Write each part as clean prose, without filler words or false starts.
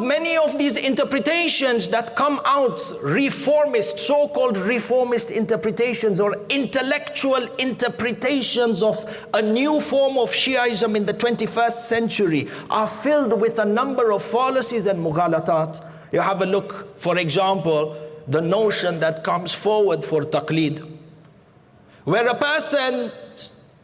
many of these interpretations that come out, reformist, so-called reformist interpretations or intellectual interpretations of a new form of Shiaism in the 21st century, are filled with a number of fallacies and mughalatat. You have a look, for example, the notion that comes forward for taqleed, where a person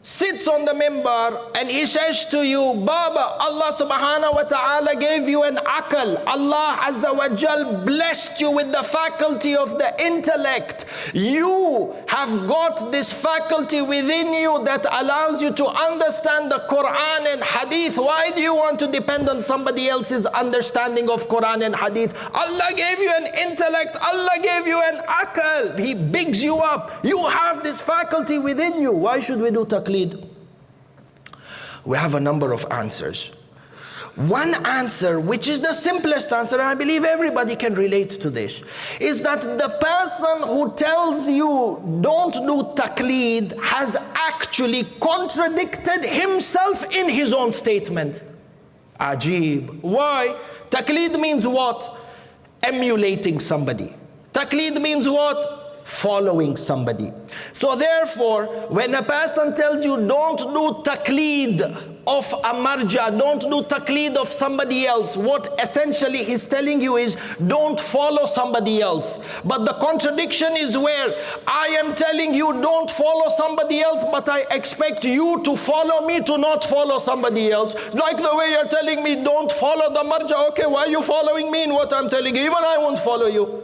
sits on the mimbar and he says to you, Baba, Allah subhanahu wa ta'ala gave you an aql. Allah azza wa jal blessed you with the faculty of the intellect. You have got this faculty within you that allows you to understand the Quran and Hadith. Why do you want to depend on somebody else's understanding of Quran and Hadith? Allah gave you an intellect. Allah gave you an aql. He bigs you up. You have this faculty within you. Why should we do taqleed? We have a number of answers. One answer, which is the simplest answer, and I believe everybody can relate to this, is that the person who tells you don't do taqleed has actually contradicted himself in his own statement. Ajib. Why? Taqleed means what? Emulating somebody. Taqleed means what? Following somebody. So therefore, when a person tells you don't do taqleed of a marja, don't do taqleed of somebody else, what essentially he's telling you is don't follow somebody else. But the contradiction is where I am telling you don't follow somebody else, but I expect you to follow me to not follow somebody else. Like the way you're telling me don't follow the marja. Okay, why are you following me in what I'm telling you? Even I won't follow you.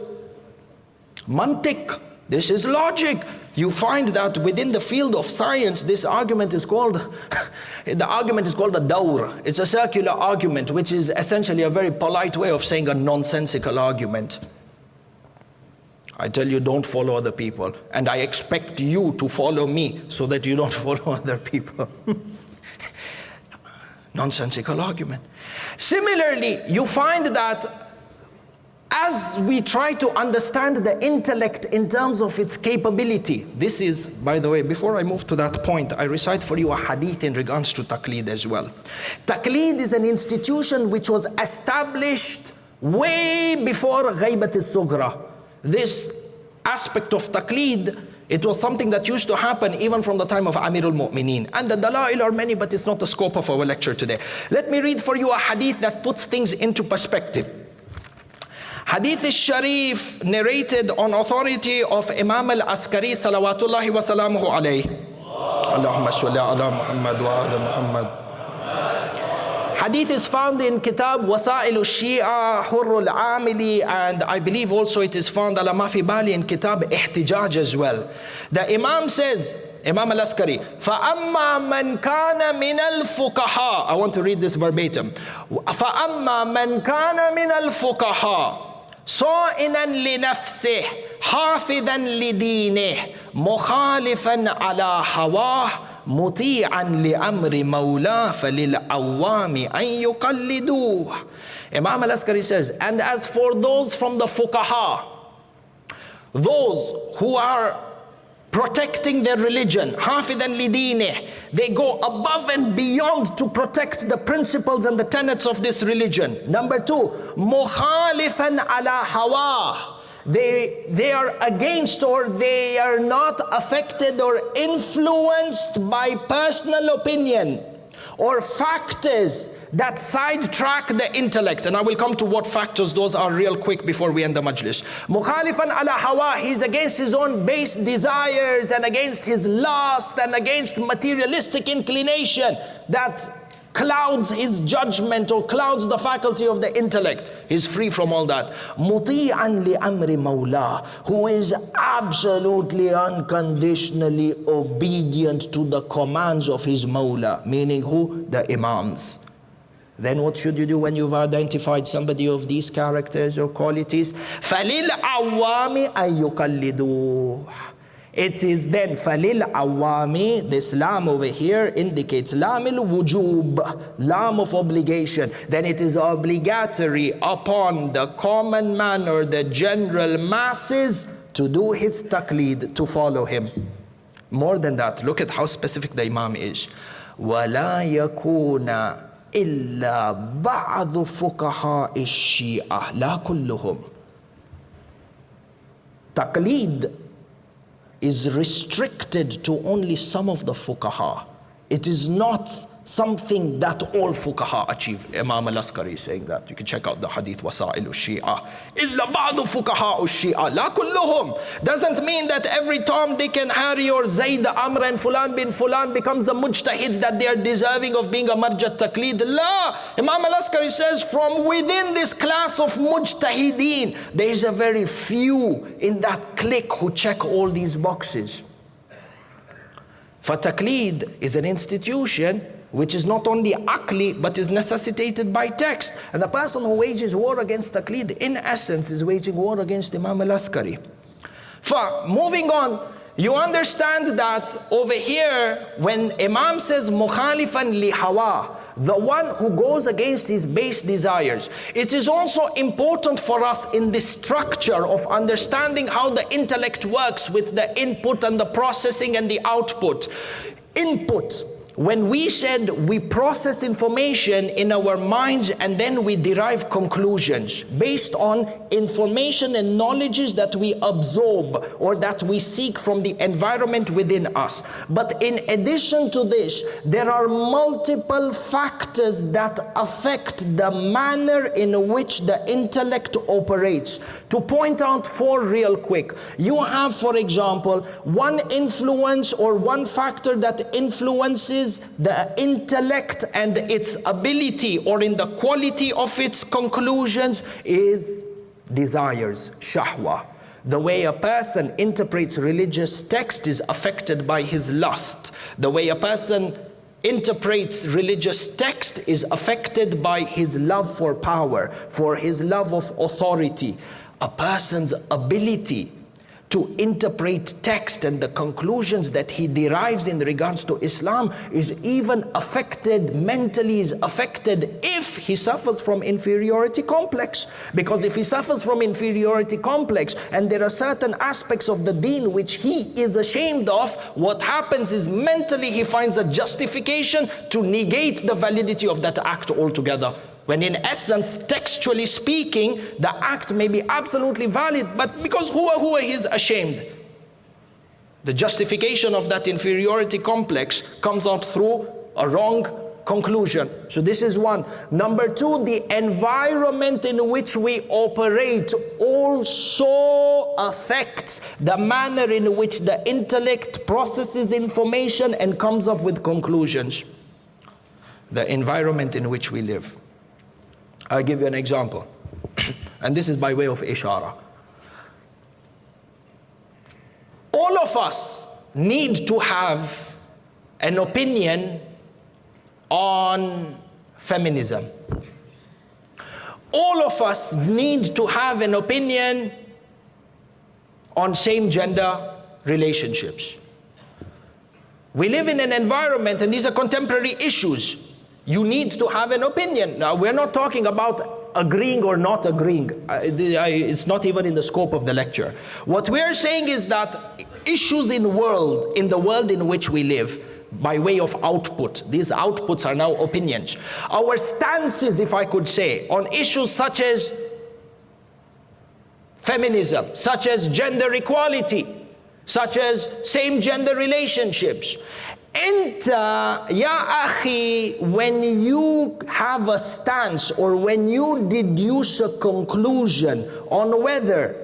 Mantiq. This is logic. You find that within the field of science, this argument is called, the argument is called a dawr. It's a circular argument, which is essentially a very polite way of saying a nonsensical argument. I tell you, don't follow other people, and I expect you to follow me so that you don't follow other people. Nonsensical argument. Similarly, you find that as we try to understand the intellect in terms of its capability, this is, by the way, before I move to that point, I recite for you a hadith in regards to taqleed as well. Taqleed is an institution which was established way before ghaybat al-sughra. This aspect of taqleed, it was something that used to happen even from the time of Amir al-Mu'mineen. And the dalail are many, but it's not the scope of our lecture today. Let me read for you a hadith that puts things into perspective. Hadith al-Sharif narrated on authority of Imam al-Askari salawatullahi wa salamuhu alayhi. Allahumma salli ala Muhammad wa ala Muhammad. Hadith is found in Kitab Wasa'il al-Shi'a, Hurr al-Amili, and I believe also it is found ala ma fi bali in Kitab Ihtijaj as well. The Imam says, Imam al-Askari, فَأَمَّا مَنْ كَانَ مِنَ الْفُقَهَاءِ. I want to read this verbatim. فَأَمَّا مَنْ كَانَ مِنَ الْفُقَهَاءِ صائنا لنفسه حافظا لدينه مخالفا على هواه مطيعا لأمر مولاه فللعوام أن يقلدوه. Imam al-Askari says, and as for those from the fuqaha, those who are protecting their religion, حافظا لدينه, they go above and beyond to protect the principles and the tenets of this religion. Number two, مخالفا على هواه, they are against, or they are not affected or influenced by personal opinion or factors that sidetrack the intellect. And I will come to what factors those are real quick before we end the majlis. Mukhalifan ala hawa, he's against his own base desires and against his lust and against materialistic inclination that clouds his judgment or clouds the faculty of the intellect. He's free from all that. Muti'an li amri mawla, who is absolutely unconditionally obedient to the commands of his mawla, meaning who? The imams. Then what should you do when you've identified somebody of these characters or qualities? فَلِلْ عَوَّامِ أَن يُقَلِّدُوهُ. It is then فَلِلْ عَوَّامِ, this lam over here indicates lam al-wujub, lam of obligation. Then it is obligatory upon the common man or the general masses to do his taqleed, to follow him. More than that, look at how specific the imam is. وَلَا يَكُونَ إلا بعض فقهاء الشيعة لا كلهم. Taqleed is restricted to only some of the fuqaha. It is not something that all fuqaha achieve. Imam al-Askari is saying that. You can check out the hadith Wasa'il al-Shi'a. إِلَّا بَعْضُ فُقَهَاءُ الشِّيعَةِ لَا كُلُّهُم. Doesn't mean that every Tom, Dick and Harry or Zayd, Amr and Fulan bin Fulan becomes a mujtahid, that they are deserving of being a marja taqleed. La! Imam al-Askari says from within this class of mujtahideen, there is a very few in that clique who check all these boxes. For taqleed is an institution which is not only aqli but is necessitated by text. And the person who wages war against taqleed in essence is waging war against Imam al-Askari. Moving on, you understand that over here when Imam says mukhalifan li hawa, the one who goes against his base desires, it is also important for us in this structure of understanding how the intellect works with the input and the processing and the output. Input. When we said we process information in our minds and then we derive conclusions based on information and knowledges that we absorb or that we seek from the environment within us. But in addition to this, there are multiple factors that affect the manner in which the intellect operates. To point out four real quick, you have, for example, one influence or one factor that influences the intellect and its ability or in the quality of its conclusions is desires, shahwa. The way a person interprets religious text is affected by his lust. The way a person interprets religious text is affected by his love for power, for his love of authority. A person's ability to interpret text and the conclusions that he derives in regards to Islam is even affected, mentally is affected if he suffers from inferiority complex. Because if he suffers from inferiority complex and there are certain aspects of the deen which he is ashamed of, what happens is mentally he finds a justification to negate the validity of that act altogether. When in essence, textually speaking, the act may be absolutely valid, but because huwa he is ashamed. The justification of that inferiority complex comes out through a wrong conclusion. So this is one. Number two, the environment in which we operate also affects the manner in which the intellect processes information and comes up with conclusions. The environment in which we live. I'll give you an example, and this is by way of ishara. All of us need to have an opinion on feminism. All of us need to have an opinion on same-gender relationships. We live in an environment, and these are contemporary issues. You need to have an opinion. Now, we're not talking about agreeing or not agreeing. It's not even in the scope of the lecture. What we're saying is that issues in the world in which we live, by way of output, these outputs are now opinions. Our stances, if I could say, on issues such as feminism, such as gender equality, such as same-gender relationships. Enta, ya akhi, when you have a stance or when you deduce a conclusion on whether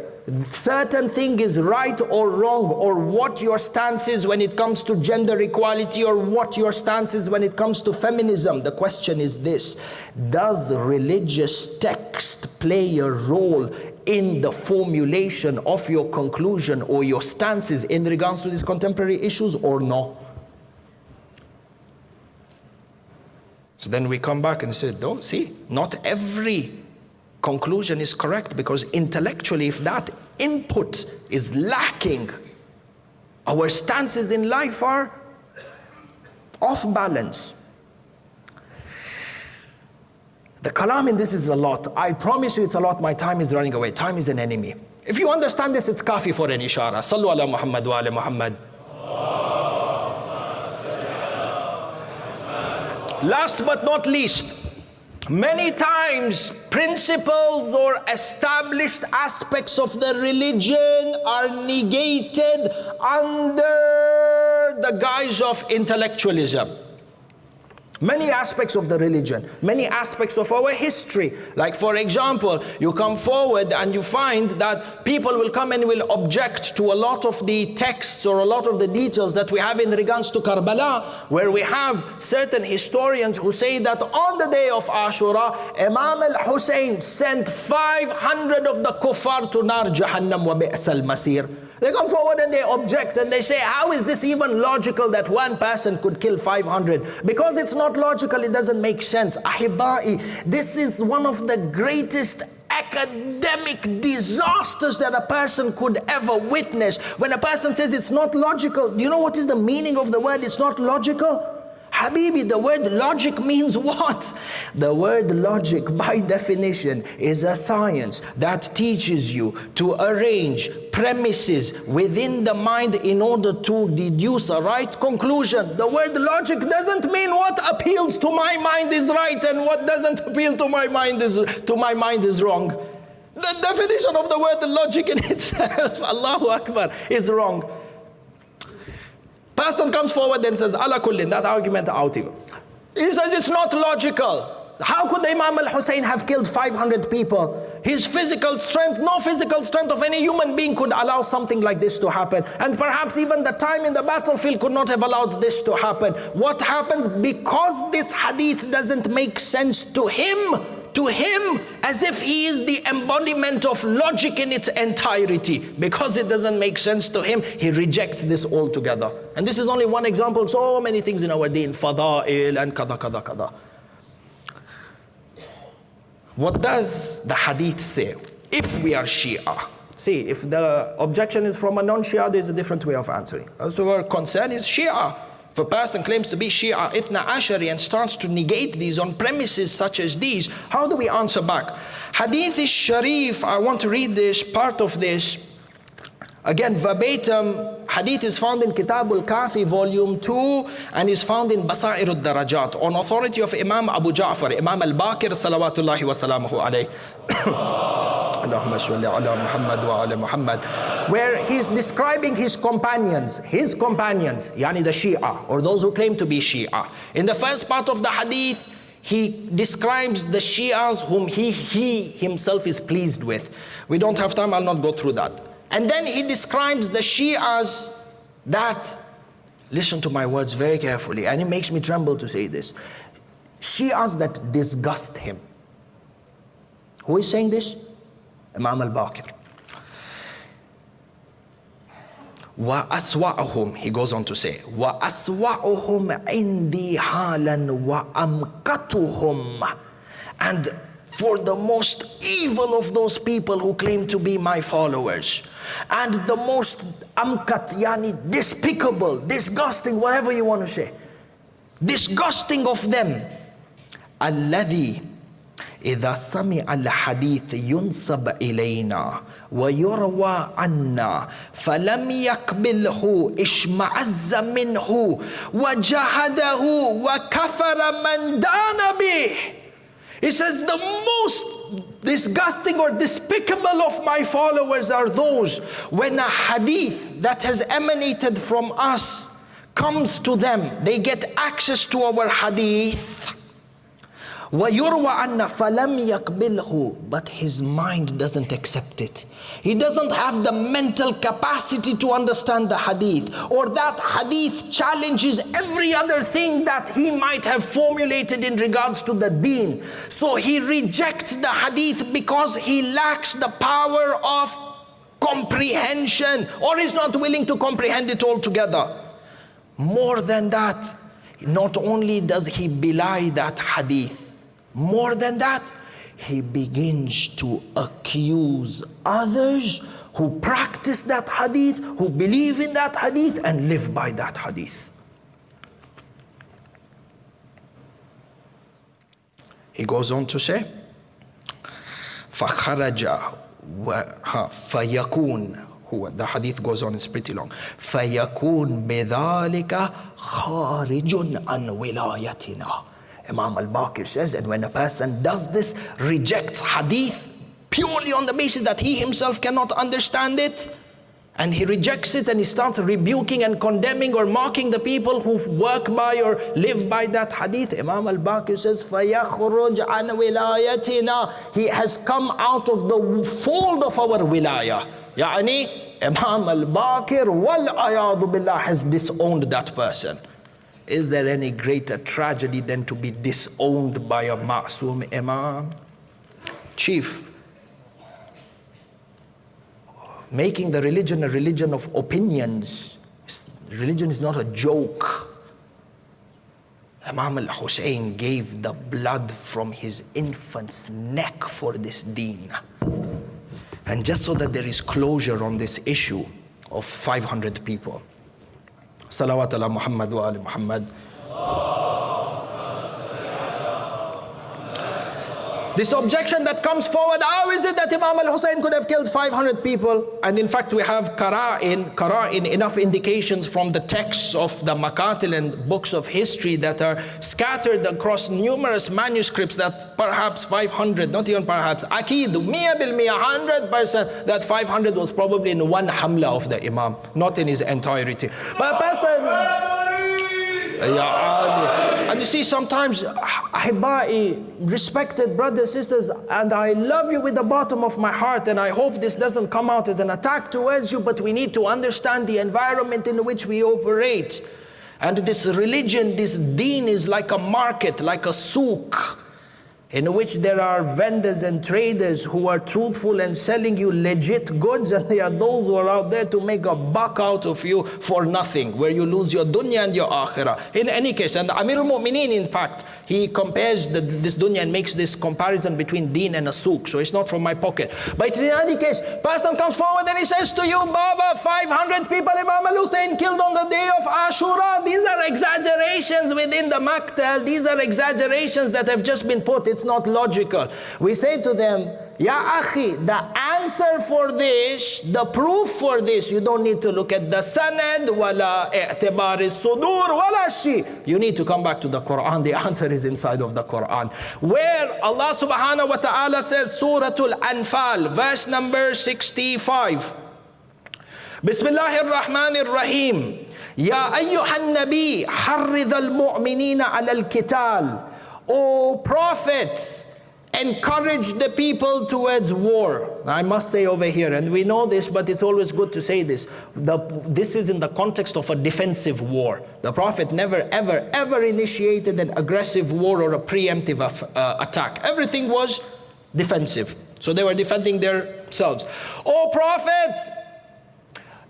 certain thing is right or wrong, or what your stance is when it comes to gender equality, or what your stance is when it comes to feminism, the question is this: does religious text play a role in the formulation of your conclusion or your stances in regards to these contemporary issues or no? So then we come back and say, no, see, not every conclusion is correct, because intellectually, if that input is lacking, our stances in life are off balance. The kalam in this is a lot. I promise you it's a lot. My time is running away. Time is an enemy. If you understand this, it's kafi for an ishara. Sallu ala Muhammad wa ala Muhammad. Last but not least, Many times, principles or established aspects of the religion are negated under the guise of intellectualism. Many aspects of the religion, many aspects of our history. Like for example, you come forward and you find that people will come and will object to a lot of the texts or a lot of the details that we have in regards to Karbala, where we have certain historians who say that on the day of Ashura, Imam al-Hussein sent 500 of the kuffar to Nar Jahannam wa bi'as al-masir. They come forward and they object and they say, how is this even logical that one person could kill 500? Because it's not logical, it doesn't make sense. Ahibai, this is one of the greatest academic disasters that a person could ever witness. When a person says it's not logical, do you know what is the meaning of the word it's not logical? Habibi, the word logic means what? The word logic by definition is a science that teaches you to arrange premises within the mind in order to deduce a right conclusion. The word logic doesn't mean what appeals to my mind is right and what doesn't appeal to my mind is wrong. The definition of the word logic in itself, Allahu Akbar, is wrong. Person comes forward and says, ala kullin, that argument out. He says it's not logical. How could Imam al-Hussein have killed 500 people? His physical strength, no physical strength of any human being could allow something like this to happen. And perhaps even the time in the battlefield could not have allowed this to happen. What happens? Because this hadith doesn't make sense to him, as if he is the embodiment of logic in its entirety. Because it doesn't make sense to him, he rejects this altogether. And this is only one example, so many things in our deen, fada'il and kada kada kada. What does the hadith say? If we are Shia, see, if the objection is from a non-Shia, there's a different way of answering. So our concern is Shia. If a person claims to be Shia, Ithna Ashari, and starts to negate these on premises such as these, how do we answer back? Hadith is Sharif, I want to read this, part of this. Again, verbatim, hadith is found in Kitab al-Kafi, volume 2, and is found in Basair al-Darajat, on authority of Imam Abu Ja'far, Imam al-Baqir, salawatullahi wa salamuhu alayh. Allahumma salli ala Muhammad wa ala Muhammad, where he's describing his companions, yani the Shia, or those who claim to be Shia. In the first part of the hadith, he describes the Shias whom he himself is pleased with. We don't have time, I'll not go through that. And then he describes the Shias that, listen to my words very carefully, and it makes me tremble to say this, Shias that disgust him. Who is saying this? Imam al-Baqir. وَأَسْوَأُهُمْ, he goes on to say, وَأَسْوَأُهُمْ عِنْدِي حَالًا وَأَمْقَتُهُمْ, and for the most evil of those people who claim to be my followers, and the most amkat, yani despicable, disgusting, whatever you want to say, disgusting of them, الذي إذا سمع الحديث ينسب إلينا ويروى عنا فلم يقبله اشمعز منه وجحده وكفر من دان به. He says the most disgusting or despicable of my followers are those when a hadith that has emanated from us comes to them, they get access to our hadith, وَيُرْوَ عَنَّا فَلَمْ يَقْبِلْهُ, but his mind doesn't accept it. He doesn't have the mental capacity to understand the hadith, or that hadith challenges every other thing that he might have formulated in regards to the deen. So he rejects the hadith because he lacks the power of comprehension, or is not willing to comprehend it altogether. More than that, not only does he belie that hadith, more than that, he begins to accuse others who practice that hadith, who believe in that hadith and live by that hadith. He goes on to say, فَخَرَجَ فَيَكُونَ, the hadith goes on, it's pretty long. فَيَكُونَ بِذَلِكَ خَارِجٌ عَنْ وِلَايَتِنَا. Imam al-Baqir says, and when a person does this, rejects hadith purely on the basis that he himself cannot understand it, and he rejects it and he starts rebuking and condemning or mocking the people who work by or live by that hadith, Imam al-Baqir says, فَيَخْرُجْ عَنْ وِلَايَتِنَا, he has come out of the fold of our wilayah. Yani, Imam al-Baqir, wal-ayadu billah, has disowned that person. Is there any greater tragedy than to be disowned by a ma'soom imam? Chief, making the religion a religion of opinions. Religion is not a joke. Imam al-Hussein gave the blood from his infant's neck for this deen. And just so that there is closure on this issue of 500 people. Salawat ala Muhammad wa ali Muhammad. This objection that comes forward, how is it that Imam al-Hussein could have killed 500 people? And in fact we have qara'in, enough indications from the texts of the maqatil and books of history that are scattered across numerous manuscripts that perhaps 500, not even perhaps, akid, 100%, that 500 was probably in one hamla of the Imam, not in his entirety. But a person... And you see, sometimes, ahibai, respected brothers, sisters, and I love you with the bottom of my heart, and I hope this doesn't come out as an attack towards you, but we need to understand the environment in which we operate. And this religion, this deen is like a market, like a souk, in which there are vendors and traders who are truthful and selling you legit goods, and there are those who are out there to make a buck out of you for nothing, where you lose your dunya and your akhirah. In any case, and Amir al-Mu'mineen, in fact, he compares this dunya and makes this comparison between deen and a souk, so it's not from my pocket. But in any case, person comes forward and he says to you, Baba, 500 people Imam al-Hussein killed on the day of Ashura. These are exaggerations within the Maktal. These are exaggerations that have just been put. It's not logical. We say to them, Ya akhi, the answer for this, the proof for this, you don't need to look at the sanad, wala i'tibar as-sudur, wala shi. You need to come back to the Quran. The answer is inside of the Quran, where Allah subhanahu wa ta'ala says, Suratul Anfal, verse number 65. Bismillahir Rahmanir Rahim. Ya ayyuhan nabi, harrid al-mu'minina ala al-qital. O Prophet, encourage the people towards war. I must say over here, and we know this, but it's always good to say this. This is in the context of a defensive war. The Prophet never, ever, ever initiated an aggressive war or a preemptive attack. Everything was defensive. So they were defending themselves. O Prophet,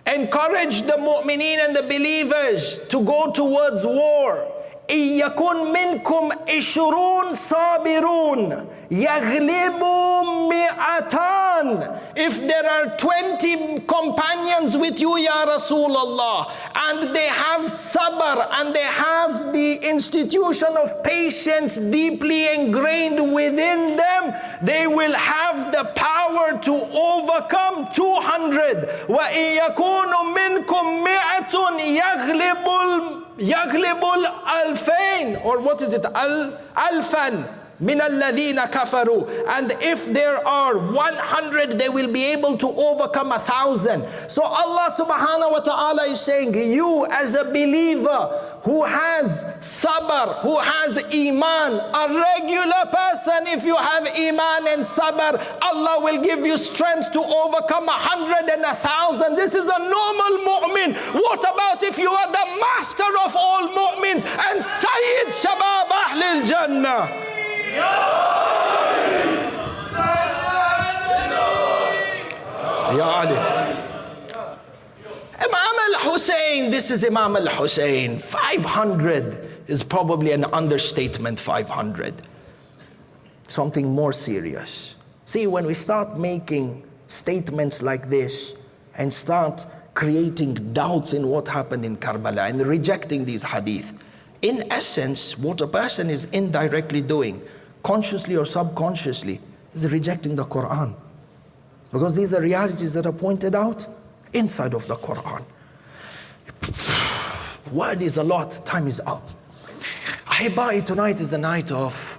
encourage the mu'mineen and the believers to go towards war. إِيَّكُنْ مِنْكُمْ 20 صَابِرُونَ يَغْلِبُوا مِئَتَانِ. If there are 20 companions with you, Ya Rasulullah, and they have sabr, and they have the institution of patience deeply ingrained within them, they will have the power to overcome 200. وَإِن يَكُونُ مِنْكُمْ 100 يَغْلِبُ الْأَلْفَيْنِ, or what is it? Alfan min alladhina kafaru. And if there are 100, they will be able to overcome 1,000. So Allah subhanahu wa ta'ala is saying, you as a believer who has sabr, who has iman, a regular person, if you have iman and sabr, Allah will give you strength to overcome 100 and 1,000. This is a normal mu'min. What about if you are the master of all mu'mins and Sayyid Shabab Ahlil Jannah? Ya Ali. Imam al-Hussein, this is Imam al-Hussein. 500 is probably an understatement, 500. Something more serious. See, when we start making statements like this and start creating doubts in what happened in Karbala and rejecting these hadith, in essence, what a person is indirectly doing, consciously or subconsciously, is rejecting the Quran. Because these are realities that are pointed out inside of the Quran. Word is a lot, time is up. I Ahibai, tonight is the night of